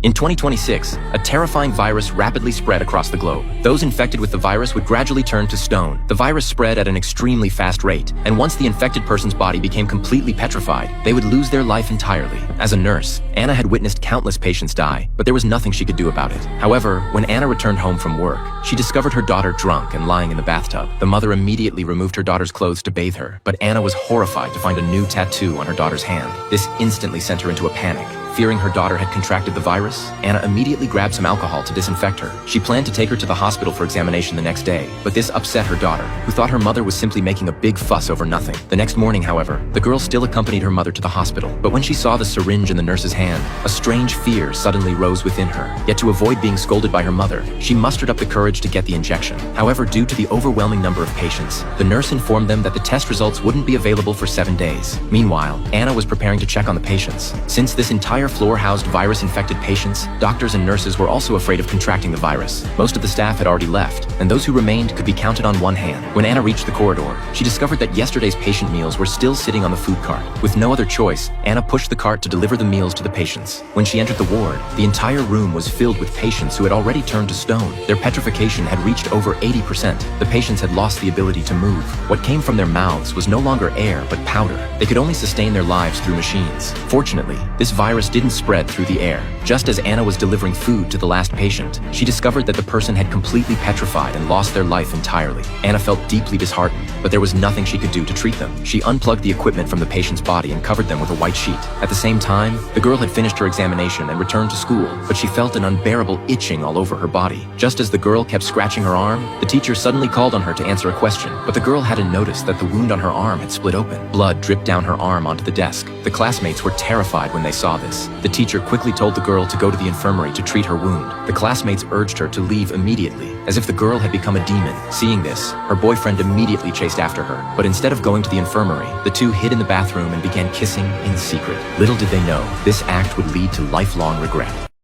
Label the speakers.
Speaker 1: In 2026, a terrifying virus rapidly spread across the globe. Those infected with the virus would gradually turn to stone. The virus spread at an extremely fast rate, and once the infected person's body became completely petrified, they would lose their life entirely. As a nurse, Anna had witnessed countless patients die, but there was nothing she could do about it. However, when Anna returned home from work, she discovered her daughter drunk and lying in the bathtub. The mother immediately removed her daughter's clothes to bathe her, but Anna was horrified to find a new tattoo on her daughter's hand. This instantly sent her into a panic. Fearing her daughter had contracted the virus, Anna immediately grabbed some alcohol to disinfect her. She planned to take her to the hospital for examination the next day, but this upset her daughter, who thought her mother was simply making a big fuss over nothing. The next morning, however, the girl still accompanied her mother to the hospital, but when she saw the syringe in the nurse's hand, a strange fear suddenly rose within her. Yet to avoid being scolded by her mother, she mustered up the courage to get the injection. However, due to the overwhelming number of patients, the nurse informed them that the test results wouldn't be available for 7 days. Meanwhile, Anna was preparing to check on the patients. Since this entire floor housed virus-infected patients, doctors and nurses were also afraid of contracting the virus. Most of the staff had already left, and those who remained could be counted on one hand. When Anna reached the corridor, she discovered that yesterday's patient meals were still sitting on the food cart. With no other choice, Anna pushed the cart to deliver the meals to the patients. When she entered the ward, the entire room was filled with patients who had already turned to stone. Their petrification had reached over 80%. The patients had lost the ability to move. What came from their mouths was no longer air, but powder. They could only sustain their lives through machines. Fortunately, this virus didn't spread through the air. Just as Anna was delivering food to the last patient, she discovered that the person had completely petrified and lost their life entirely. Anna felt deeply disheartened, but there was nothing she could do to treat them. She unplugged the equipment from the patient's body and covered them with a white sheet. At the same time, the girl had finished her examination and returned to school, but she felt an unbearable itching all over her body. Just as the girl kept scratching her arm, the teacher suddenly called on her to answer a question, but the girl hadn't noticed that the wound on her arm had split open. Blood dripped down her arm onto the desk. The classmates were terrified when they saw this. The teacher quickly told the girl to go to the infirmary to treat her wound. The classmates urged her to leave immediately, as if the girl had become a demon. Seeing this, her boyfriend immediately chased after her, but instead of going to the infirmary, the two hid in the bathroom and began kissing in secret. Little did they know, this act would lead to lifelong regret.